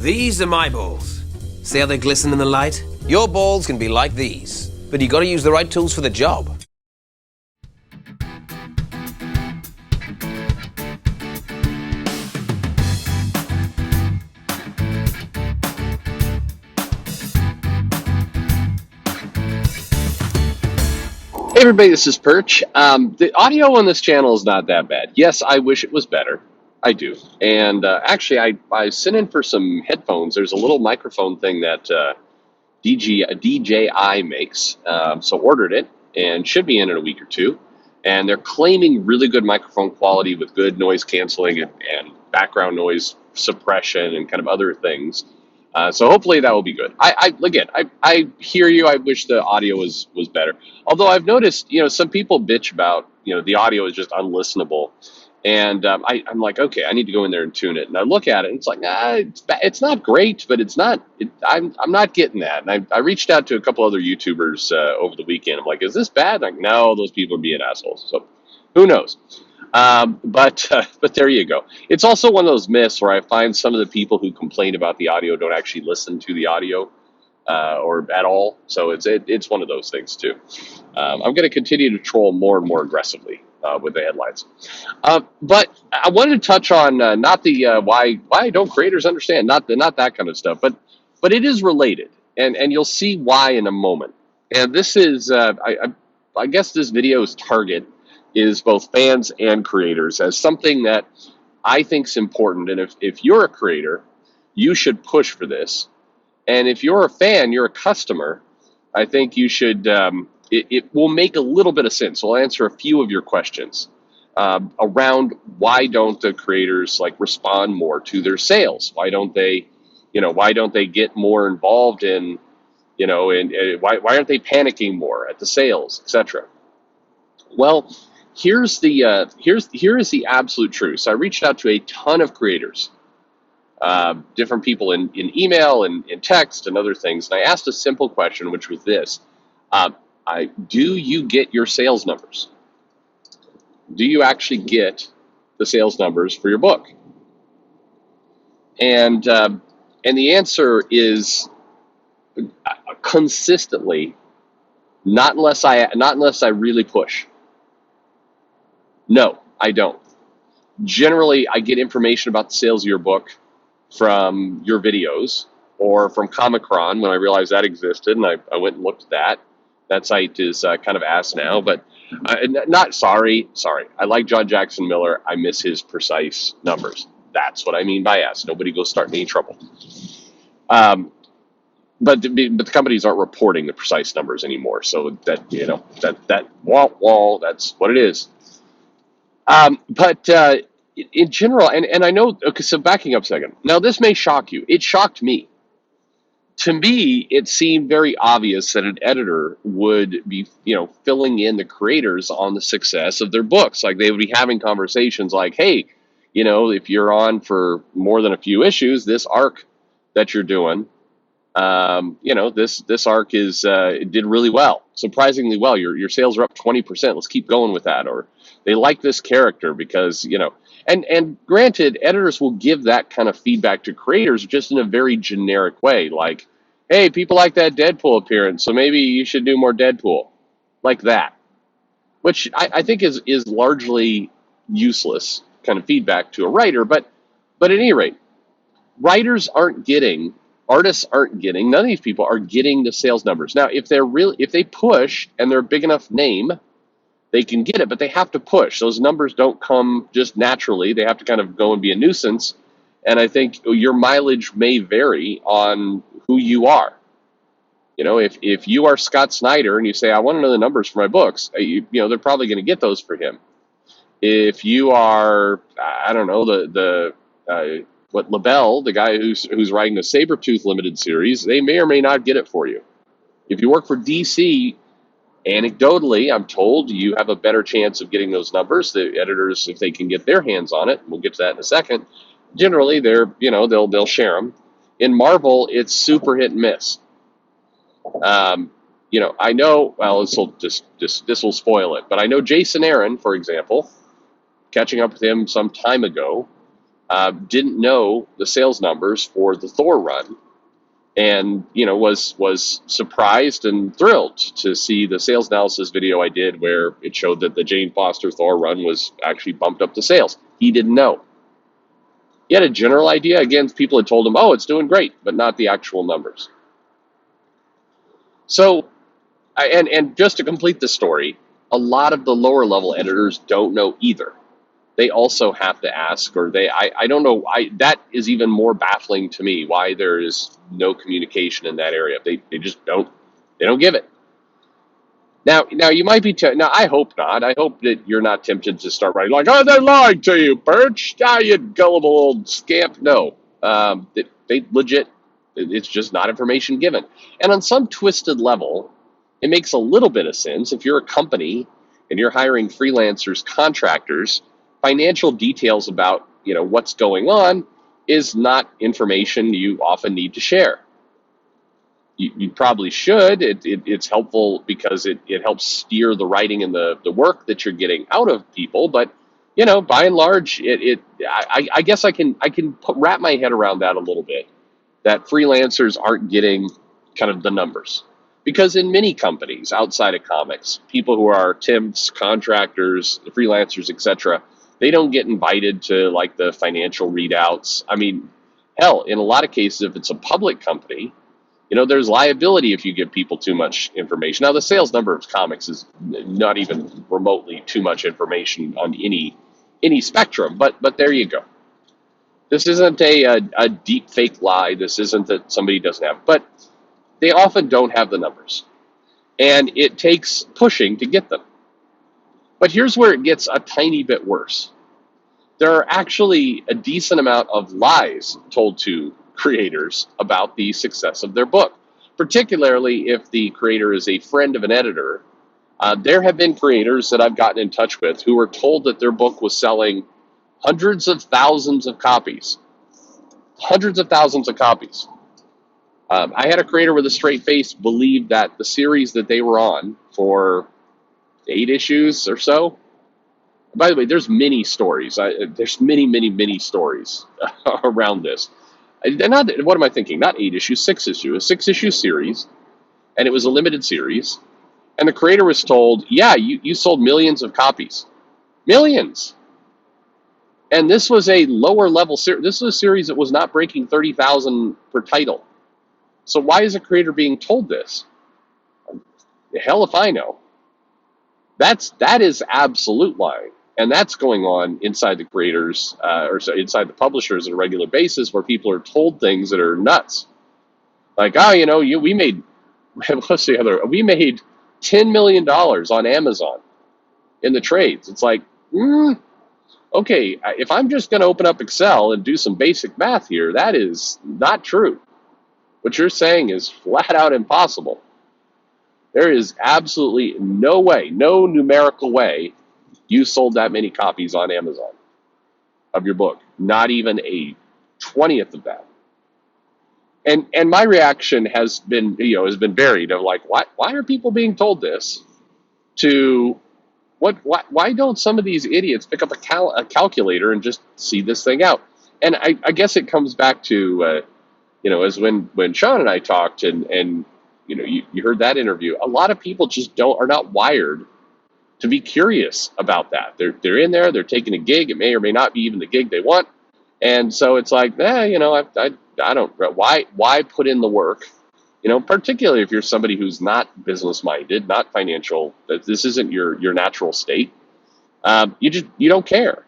These are my balls. See how they glisten in the light? Your balls can be like these, but you gotta use the right tools for the job. Hey everybody, this is Perch. The audio on this channel is not that bad. Yes, I wish it was better. I do. And actually, I sent in for some headphones. There's a little microphone thing that DJI makes. So ordered it and should be in a week or two. And they're claiming really good microphone quality with good noise canceling and background noise suppression and kind of other things. So hopefully that will be good. I hear you. I wish the audio was better. Although I've noticed, some people bitch about, the audio is just unlistenable. And I'm like, okay, I need to go in there and tune it. And I look at it, and it's like, it's not great, but it's not. I'm not getting that. And I reached out to a couple other YouTubers over the weekend. I'm like, is this bad? Like, no, those people are being assholes. So who knows? But there you go. It's also one of those myths where I find some of the people who complain about the audio don't actually listen to the audio or at all. So it's one of those things too. I'm going to continue to troll more and more aggressively with the headlines. But I wanted to touch on not the why don't creators understand, not that kind of stuff, but it is related, and you'll see why in a moment. And this is I guess this video's target is both fans and creators as something that I think is important. And if you're a creator, you should push for this. And if you're a fan, you're a customer, I think you should, it will make a little bit of sense. So I'll answer a few of your questions around why don't the creators respond more to their sales? Why don't they get more involved in, and why aren't they panicking more at the sales, etc.? Well, here is the absolute truth. So I reached out to a ton of creators, different people in email and in text and other things, and I asked a simple question, which was this: do you get your sales numbers? Do you actually get the sales numbers for your book? And the answer is consistently not unless I really push. No, I don't. Generally, I get information about the sales of your book from your videos or from Comic-Con when I realized that existed, and I went and looked at that. That site is kind of ass now, but sorry. I like John Jackson Miller. I miss his precise numbers. That's what I mean by ass. Nobody go start any trouble. But the companies aren't reporting the precise numbers anymore, so that that's what it is. But in general, and I know, okay, so backing up a second. Now, this may shock you. It shocked me. To me, it seemed very obvious that an editor would be, filling in the creators on the success of their books. Like, they would be having conversations like, hey, if you're on for more than a few issues, this arc that you're doing, this arc it did really well, surprisingly well. Your sales are up 20%. Let's keep going with that. Or they like this character because, and granted, editors will give that kind of feedback to creators just in a very generic way. Like, hey, people like that Deadpool appearance, so maybe you should do more Deadpool, like that, which I think is largely useless kind of feedback to a writer. But at any rate, artists aren't getting, none of these people are getting the sales numbers. Now, if they push and they're a big enough name, they can get it, but they have to push. Those numbers don't come just naturally. They have to kind of go and be a nuisance. And I think your mileage may vary on who you are. If you are Scott Snyder and you say, I want to know the numbers for my books, they're probably going to get those for him. If you are, I don't know, LaBelle, the guy who's writing the Sabretooth limited series, they may or may not get it for you. If you work for DC, anecdotally, I'm told you have a better chance of getting those numbers. The editors, if they can get their hands on it, we'll get to that in a second. Generally, they'll share them. In Marvel, it's super hit and miss. I know. Well, this will spoil it, but I know Jason Aaron, for example, catching up with him some time ago. didn't know the sales numbers for the Thor run, and was surprised and thrilled to see the sales analysis video I did where it showed that the Jane Foster Thor run was actually bumped up the sales. He didn't know. He had a general idea. Again, people had told him, oh, it's doing great, but not the actual numbers. So, and just to complete the story, a lot of the lower level editors don't know either. They also have to ask, or I don't know. That is even more baffling to me, why there is no communication in that area. They just don't give it. Now you might be now. I hope not. I hope that you're not tempted to start writing like, "Oh, they're lying to you, Perch. You gullible old scamp." No, they legit. It's just not information given. And on some twisted level, it makes a little bit of sense. If you're a company and you're hiring freelancers, contractors, financial details about what's going on is not information you often need to share. You probably should. It's helpful because it helps steer the writing and the work that you're getting out of people. But by and large, I guess I can wrap my head around that a little bit. That freelancers aren't getting kind of the numbers, because in many companies outside of comics, people who are temps, contractors, freelancers, etc., they don't get invited to like the financial readouts. I mean, hell, in a lot of cases, if it's a public company, there's liability if you give people too much information. Now, the sales number of comics is not even remotely too much information on any spectrum, but there you go. This isn't a deep fake lie. This isn't that somebody doesn't have, but they often don't have the numbers, and it takes pushing to get them. But here's where it gets a tiny bit worse. There are actually a decent amount of lies told to creators about the success of their book, particularly if the creator is a friend of an editor. There have been creators that I've gotten in touch with who were told that their book was selling hundreds of thousands of copies. Hundreds of thousands of copies. I had a creator with a straight face believe that the series that they were on for 8 issues or so. By the way, there's many stories. There's many stories around this. What am I thinking? Not 8 issues, 6 issues. A 6-issue series, and it was a limited series. And the creator was told, yeah, you sold millions of copies. Millions! And this was a lower level series. This was a series that was not breaking 30,000 per title. So why is a creator being told this? The hell if I know. That is absolute lying. And that's going on inside the creators, inside the publishers on a regular basis, where people are told things that are nuts. Like, we made, we made $10 million on Amazon in the trades. It's like, okay, if I'm just going to open up Excel and do some basic math here, that is not true. What you're saying is flat out impossible. There is absolutely no way, no numerical way you sold that many copies on Amazon of your book. Not even a 20th of that. And my reaction has been varied of like, why are people being told this? To why don't some of these idiots pick up a calculator and just see this thing out? And I guess it comes back to as when Sean and I talked and you heard that interview, a lot of people just are not wired to be curious about that. They're in there, they're taking a gig. It may or may not be even the gig they want. And so it's like, I don't, why put in the work? Particularly if you're somebody who's not business minded, not financial, that this isn't your natural state. You don't care.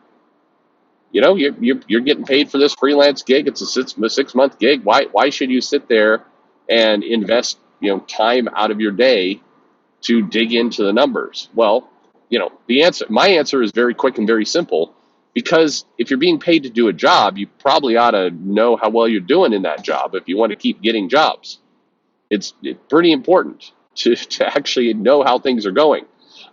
You're getting paid for this freelance gig. It's a 6-month gig. Why should you sit there and invest time out of your day to dig into the numbers? Well, my answer is very quick and very simple, because if you're being paid to do a job, you probably ought to know how well you're doing in that job if you want to keep getting jobs. It's pretty important to actually know how things are going.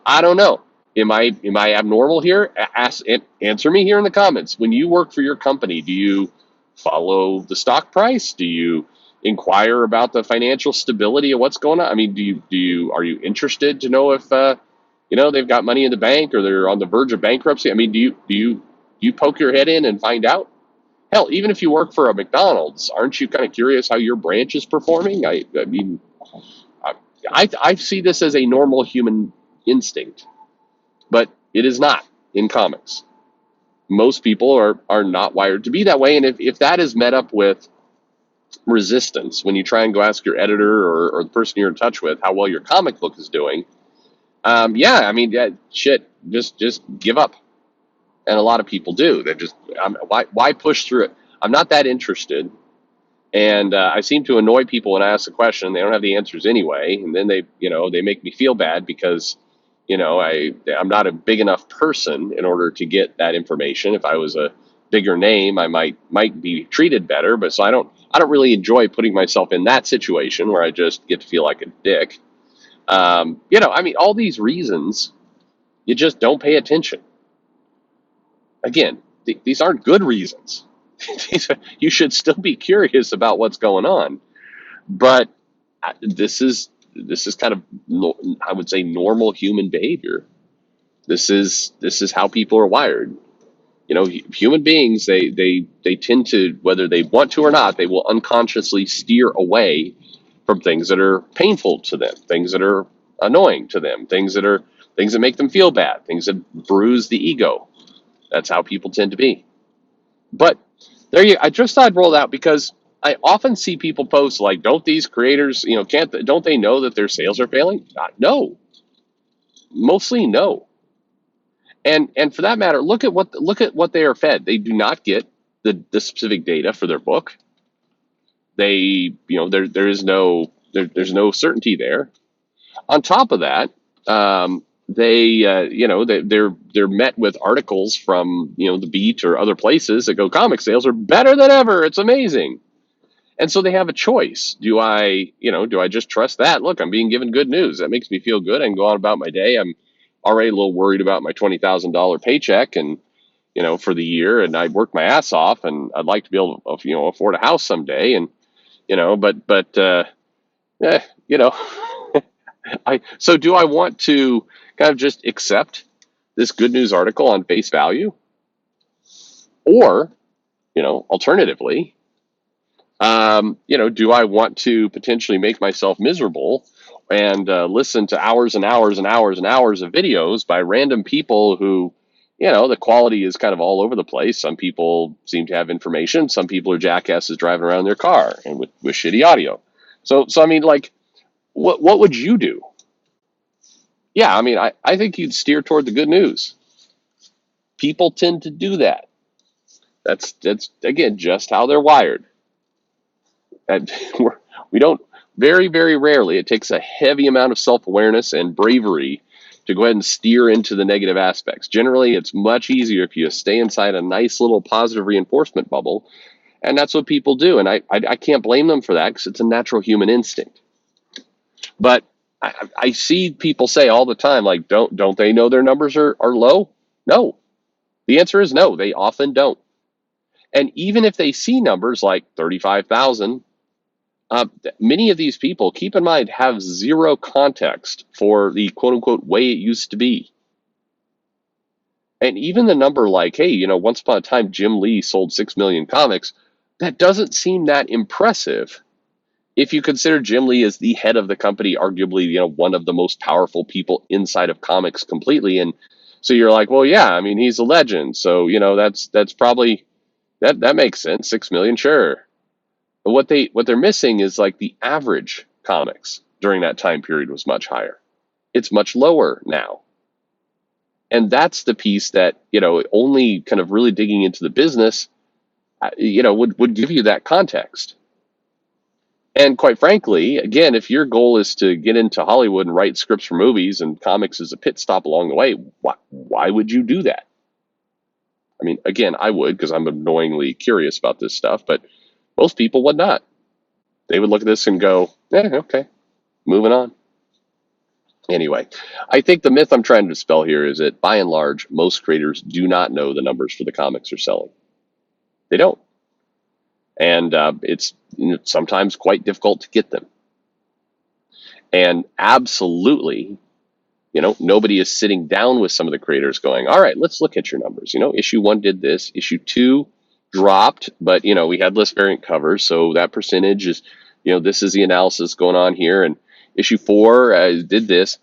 I don't know. Am I abnormal here? Answer me here in the comments. When you work for your company, do you follow the stock price? Do you inquire about the financial stability of what's going on? I mean, are you interested to know if they've got money in the bank or they're on the verge of bankruptcy? I mean, do you poke your head in and find out? Hell, even if you work for a McDonald's, aren't you kind of curious how your branch is performing? I mean, I, I see this as a normal human instinct, but it is not in comics. Most people are not wired to be that way. And if that is met up with resistance when you try and go ask your editor or the person you're in touch with how well your comic book is doing, yeah, I mean, shit, just give up. And a lot of people do. They just, why push through it? I'm not that interested. And I seem to annoy people when I ask a question. They don't have the answers anyway, and then they make me feel bad because, I'm not a big enough person in order to get that information. If I was a bigger name, I might be treated better. But so I don't really enjoy putting myself in that situation where I just get to feel like a dick. I mean, all these reasons, you just don't pay attention. Again, these aren't good reasons. You should still be curious about what's going on, but this is kind of, I would say, normal human behavior. This is how people are wired. Human beings, they tend to, whether they want to or not, they will unconsciously steer away from things that are painful to them, things that are annoying to them, things that make them feel bad, things that bruise the ego. That's how people tend to be. But I just thought I'd roll out because I often see people post like, "Don't these creators, don't they know that their sales are failing?" No, mostly no. And for that matter, look at what they are fed. They do not get the specific data for their book. There's no certainty there. On top of that, they're met with articles from the Beat or other places that go, comic sales are better than ever. It's amazing. And so they have a choice. Do I just trust that? Look, I'm being given good news. That makes me feel good. I can go on about my day. I'm already a little worried about my $20,000 paycheck and for the year, and I worked my ass off, and I'd like to be able to afford a house someday. And but eh, you know, so do I want to kind of just accept this good news article on face value, or alternatively, do I want to potentially make myself miserable and listen to hours and hours and hours and hours of videos by random people who, the quality is kind of all over the place. Some people seem to have information. Some people are jackasses driving around in their car and with shitty audio. So I mean, like, what would you do? Yeah, I mean, I think you'd steer toward the good news. People tend to do that. That's again just how they're wired. And we don't, very, very rarely, it takes a heavy amount of self-awareness and bravery to go ahead and steer into the negative aspects. Generally, it's much easier if you stay inside a nice little positive reinforcement bubble, and that's what people do. And I can't blame them for that because it's a natural human instinct. But I see people say all the time, like, don't they know their numbers are low? No. The answer is no, they often don't. And even if they see numbers like 35,000, many of these people, keep in mind, have zero context for the quote unquote way it used to be. And even the number like, hey, once upon a time, Jim Lee sold 6 million comics, that doesn't seem that impressive if you consider Jim Lee as the head of the company, arguably, one of the most powerful people inside of comics completely. And so you're like, well, yeah, I mean, he's a legend. So, that's probably, that makes sense. 6 million, sure. But what they're missing is like the average comics during that time period was much higher. It's much lower now. And that's the piece that, only kind of really digging into the business, would give you that context. And quite frankly, again, if your goal is to get into Hollywood and write scripts for movies and comics is a pit stop along the way, why would you do that? I mean, again, I would because I'm annoyingly curious about this stuff, but most people would not. They would look at this and go, okay, moving on. Anyway, I think the myth I'm trying to dispel here is that by and large, most creators do not know the numbers for the comics they're selling. They don't. And it's sometimes quite difficult to get them. And absolutely, nobody is sitting down with some of the creators going, all right, let's look at your numbers. Issue 1 did this. Issue 2 dropped, but we had list variant covers, so that percentage is, this is the analysis going on here. And issue 4 did this.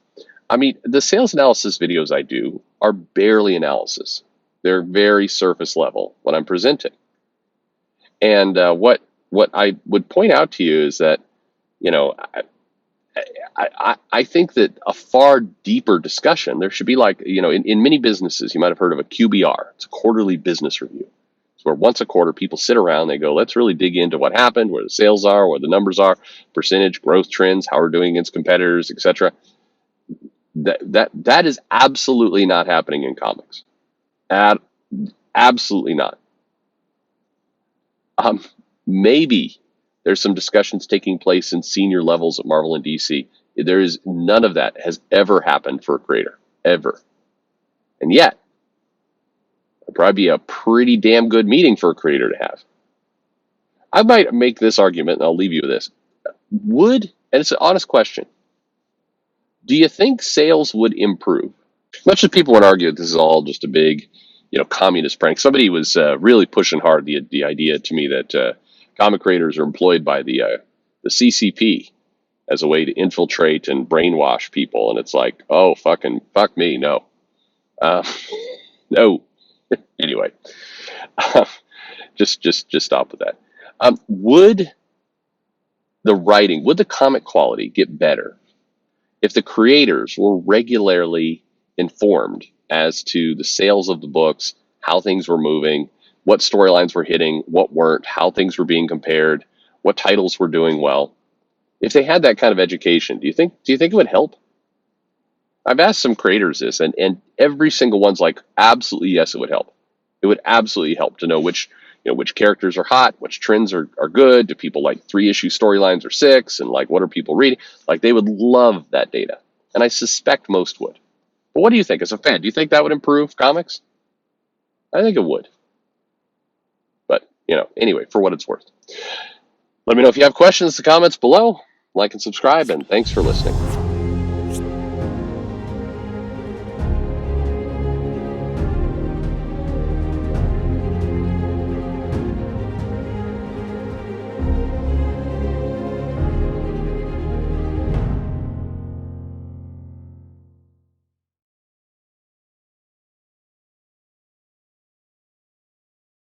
I mean, the sales analysis videos I do are barely analysis. They're very surface level when I'm presenting. And what I would point out to you is that, I think that a far deeper discussion, there should be like, in many businesses, you might have heard of a QBR. It's a quarterly business review. It's where once a quarter people sit around, they go, let's really dig into what happened, where the sales are, where the numbers are, percentage, growth trends, how we're doing against competitors, etc. That is absolutely not happening in comics. Absolutely not. Maybe there's some discussions taking place in senior levels at Marvel and DC. There is none of that has ever happened for a creator, ever. And yet, it'd probably be a pretty damn good meeting for a creator to have. I might make this argument, and I'll leave you with this. And it's an honest question, do you think sales would improve? Much as people would argue that this is all just a big, communist prank. Somebody was really pushing hard the idea to me that comic creators are employed by the CCP as a way to infiltrate and brainwash people, and it's like, oh, fuck me, no, no. Anyway, just stop with that. Would the comic quality get better if the creators were regularly informed as to the sales of the books, how things were moving, what storylines were hitting, what weren't, how things were being compared, what titles were doing well? If they had that kind of education, do you think it would help? I've asked some creators this, and every single one's like, absolutely yes, it would help. It would absolutely help to know which characters are hot, which trends are good. Do people like 3-issue storylines or 6? And like, what are people reading? Like, they would love that data. And I suspect most would. But what do you think as a fan? Do you think that would improve comics? I think it would. But, anyway, for what it's worth. Let me know if you have questions in the comments below. Like and subscribe, and thanks for listening.